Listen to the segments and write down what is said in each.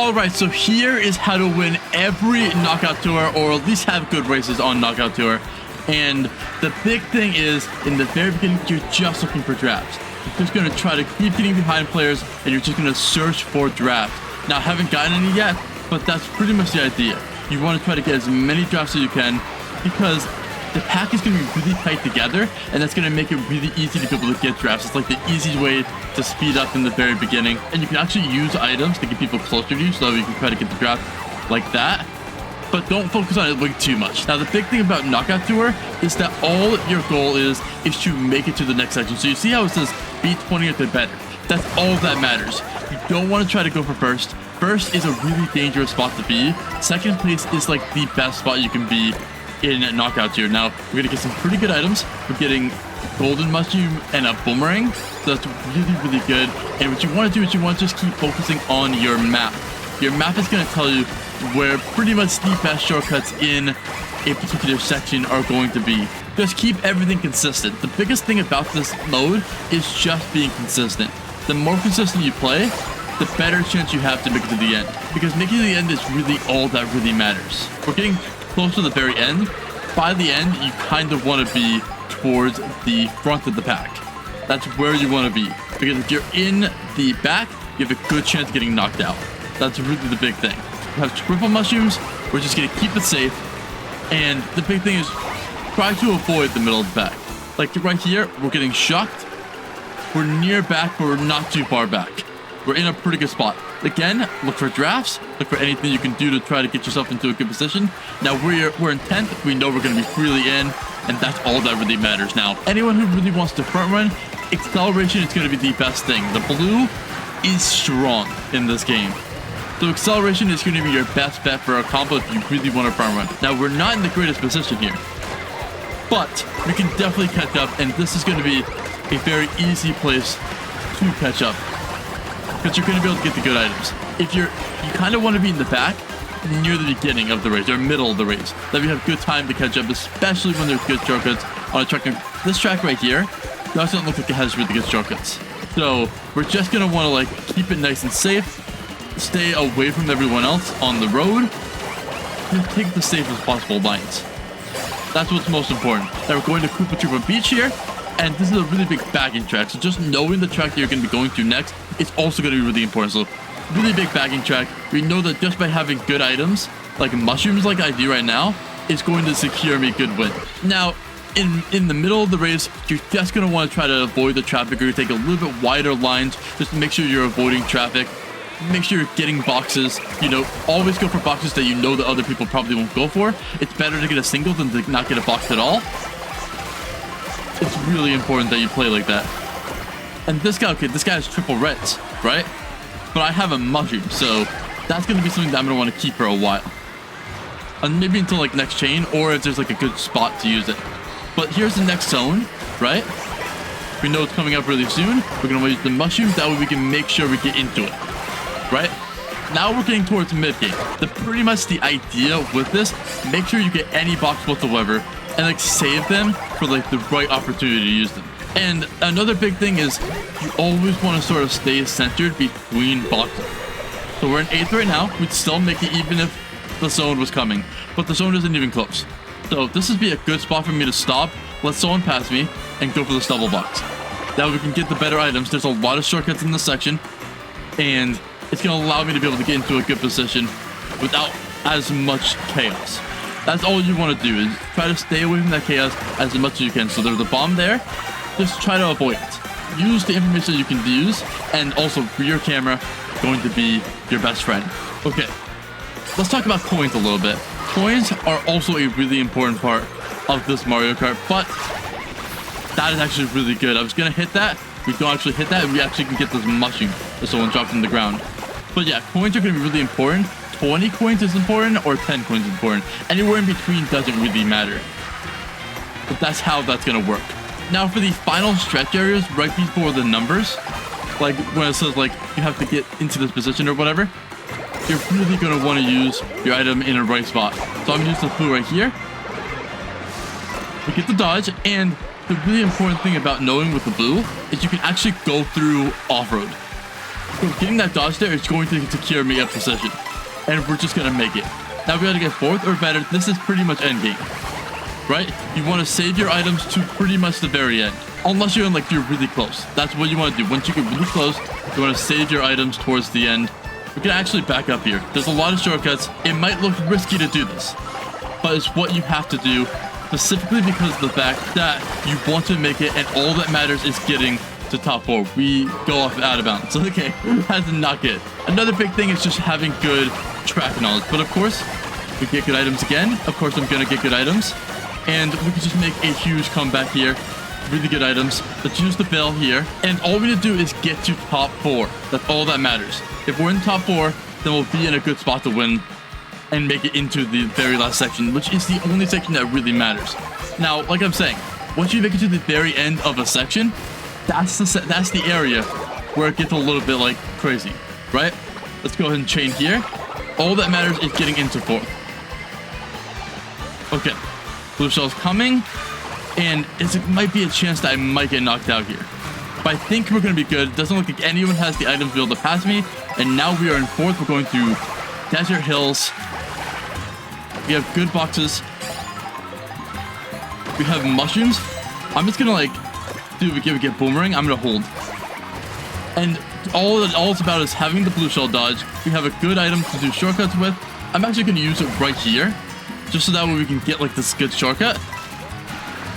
Alright, so here is how to win every Knockout Tour, or at least have good races on Knockout Tour. And the big thing is, in the very beginning, you're just looking for drafts. You're just going to try to keep getting behind players, and you're just going to search for drafts. Now, I haven't gotten any yet, but that's pretty much the idea. You want to try to get as many drafts as you can, because the pack is going to be really tight together, and that's going to make it really easy to be able to get drafts. It's like the easiest way to speed up in the very beginning. And you can actually use items to get people closer to you, so you can try to get the draft like that. But don't focus on it way too much. Now, the big thing about Knockout Tour is that all your goal is to make it to the next section. So you see how it says be 20th or better. That's all that matters. You don't want to try to go for first. First is a really dangerous spot to be. Second place is like the best spot you can be in Knockout Tour. Now, we're gonna get some pretty good items. We're getting golden mushroom and a boomerang. So that's really, really good. And what you want to do is you want to just keep focusing on your map. Your map is going to tell you where pretty much the best shortcuts in a particular section are going to be. Just keep everything consistent. The biggest thing about this mode is just being consistent. The more consistent you play, the better chance you have to make it to the end. Because making it to the end is really all that really matters. We're getting close to the very end. By the end, you kind of want to be towards the front of the pack. That's where you want to be. Because if you're in the back, you have a good chance of getting knocked out. That's really the big thing. We have triple mushrooms. We're just going to keep it safe. And the big thing is try to avoid the middle of the pack. Like right here, we're getting shocked. We're near back, but we're not too far back. We're in a pretty good spot. Again, look for drafts. Look for anything you can do to try to get yourself into a good position. Now, we're in 10th. We know we're going to be freely in, and that's all that really matters. Now, anyone who really wants to front run, acceleration is going to be the best thing. The blue is strong in this game. So acceleration is going to be your best bet for a combo if you really want to front run. Now, we're not in the greatest position here, but we can definitely catch up, and this is going to be a very easy place to catch up. Because you're going to be able to get the good items. If you kind of want to be in the back near the beginning of the race or middle of the race, that we have good time to catch up, especially when there's good shortcuts on a track. This track right here doesn't look like it has really good shortcuts. So we're just going to want to like keep it nice and safe, stay away from everyone else on the road, and take the safest possible lines. That's what's most important. Now we're going to Koopa Troopa Beach here. And this is a really big bagging track, so just knowing the track that you're going to be going to next is also going to be really important. So, really big bagging track. We know that just by having good items, like mushrooms like I do right now, is going to secure me a good win. Now, in the middle of the race, you're just going to want to try to avoid the traffic, or you take a little bit wider lines, just to make sure you're avoiding traffic. Make sure you're getting boxes. You know, always go for boxes that you know that other people probably won't go for. It's better to get a single than to not get a box at all. It's really important that you play like that. And this guy, okay, this guy has triple reds, right? But I have a mushroom, so that's going to be something that I'm going to want to keep for a while. And maybe until like next chain, or if there's like a good spot to use it. But here's the next zone, right? We know it's coming up really soon. We're going to use the mushroom, that way we can make sure we get into it, right? Now we're getting towards mid-game. Pretty much the idea with this, make sure you get any box whatsoever, and like save them for like the right opportunity to use them. And another big thing is you always want to sort of stay centered between boxes. So we're in 8th right now. We'd still make it even if the zone was coming, but the zone isn't even close. So this would be a good spot for me to stop, let someone pass me, and go for the stubble box. That way we can get the better items. There's a lot of shortcuts in this section, and it's going to allow me to be able to get into a good position without as much chaos. That's all you want to do, is try to stay away from that chaos as much as you can. So there's a bomb there. Just try to avoid it. Use the information you can use, and also rear camera going to be your best friend. Okay, let's talk about coins a little bit. Coins are also a really important part of this Mario Kart, but that is actually really good. I was going to hit that. We don't actually hit that, and we actually can get this mushroom if someone drops on the ground. But yeah, coins are going to be really important. 20 coins is important, or 10 coins is important. Anywhere in between doesn't really matter. But that's how that's going to work. Now for the final stretch areas, right before the numbers, like when it says like you have to get into this position or whatever, you're really going to want to use your item in a right spot. So I'm going to use the blue right here. We get the dodge, and the really important thing about knowing with the blue is you can actually go through off-road. So getting that dodge there is going to secure me a position. And we're just going to make it. Now we got to get 4th or better. This is pretty much endgame, right? You want to save your items to pretty much the very end. Unless you're really close. That's what you want to do. Once you get really close, you want to save your items towards the end. We can actually back up here. There's a lot of shortcuts. It might look risky to do this, but it's what you have to do, specifically because of the fact that you want to make it, and all that matters is getting to top 4. We go off out of bounds. Okay, that's not good. Another big thing is just having good track knowledge. But of course, we get good items again. Of course, I'm gonna get good items, and we can just make a huge comeback here. Really good items. Let's use the bell here, and all we need to do is get to top 4. That's all that matters. If we're in top 4, then we'll be in a good spot to win and make it into the very last section, which is the only section that really matters. Now, like I'm saying, once you make it to the very end of a section, that's the area where it gets a little bit like crazy, right? Let's go ahead and chain here. All that matters is getting into 4th. Okay, blue shell's coming. And it might be a chance that I might get knocked out here. But I think we're going to be good. It doesn't look like anyone has the items to be able to pass me. And now we are in 4th. We're going through desert hills. We have good boxes. We have mushrooms. I'm just going to we get boomerang. I'm going to hold. And all it's about is having the blue shell dodge. We have a good item to do shortcuts with. I'm actually going to use it right here, just so that way we can get this good shortcut.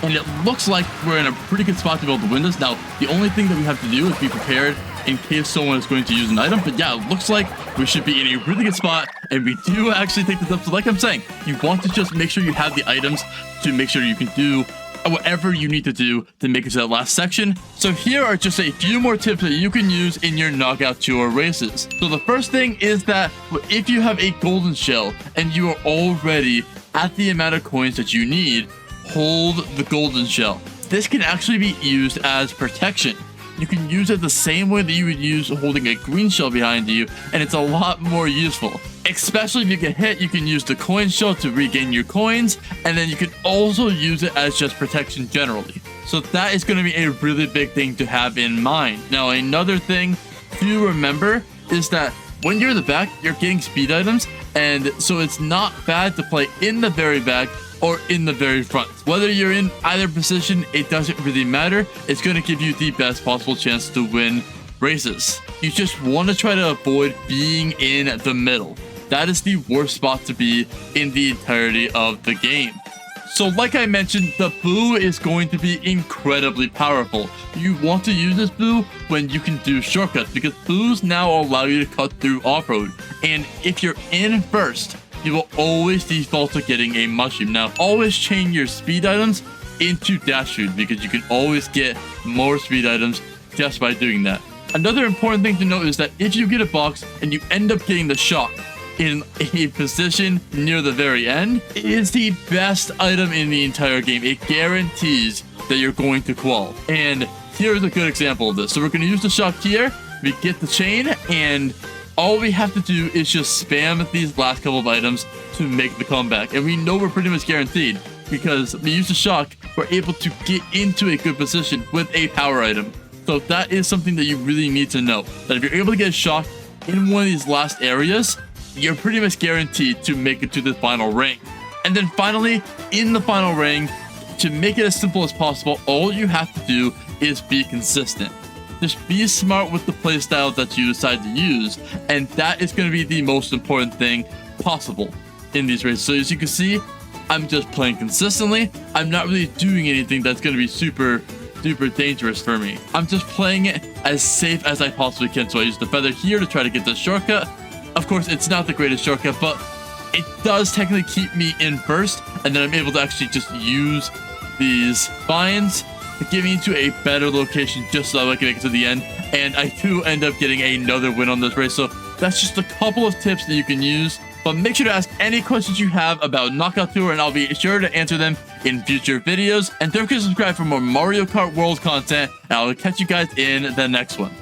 And it looks like we're in a pretty good spot to be able to win this. Now, the only thing that we have to do is be prepared in case someone is going to use an item. But yeah, it looks like we should be in a really good spot. And we do actually take this up. So like I'm saying, you want to just make sure you have the items to make sure you can do whatever you need to do to make it to that last section. So here are just a few more tips that you can use in your knockout tour races. So the first thing is that if you have a golden shell and you are already at the amount of coins that you need, hold the golden shell. This can actually be used as protection. You can use it the same way that you would use holding a green shell behind you, and it's a lot more useful. Especially if you get hit, you can use the coin shell to regain your coins, and then you can also use it as just protection generally. So that is going to be a really big thing to have in mind. Now, another thing to remember is that when you're in the back, you're getting speed items, and so it's not bad to play in the very back or in the very front. Whether you're in either position, it doesn't really matter. It's going to give you the best possible chance to win races. You just want to try to avoid being in the middle. That is the worst spot to be in the entirety of the game. So like I mentioned, the boo is going to be incredibly powerful. You want to use this boo when you can do shortcuts, because boos now allow you to cut through off-road. And if you're in first, you will always default to getting a mushroom. Now, always chain your speed items into dash food, because you can always get more speed items just by doing that. Another important thing to note is that if you get a box and you end up getting the shock in a position near the very end, it is the best item in the entire game. It guarantees that you're going to qual. And here's a good example of this. So we're going to use the shock here. We get the chain, and all we have to do is just spam these last couple of items to make the comeback. And we know we're pretty much guaranteed, because we use the shock, we're able to get into a good position with a power item. So that is something that you really need to know, that if you're able to get a shock in one of these last areas, you're pretty much guaranteed to make it to the final ring. And then finally, in the final ring, to make it as simple as possible, all you have to do is be consistent. Just be smart with the playstyle that you decide to use, and that is going to be the most important thing possible in these races. So as you can see, I'm just playing consistently. I'm not really doing anything that's going to be super dangerous for me. I'm just playing it as safe as I possibly can. So I use the feather here to try to get the shortcut. Of course, it's not the greatest shortcut, but it does technically keep me in first, and then I'm able to actually just use these vines to get me into a better location just so I can make it to the end. And I do end up getting another win on this race. So that's just a couple of tips that you can use. But make sure to ask any questions you have about Knockout Tour, and I'll be sure to answer them in future videos. And don't forget to subscribe for more Mario Kart World content, and I'll catch you guys in the next one.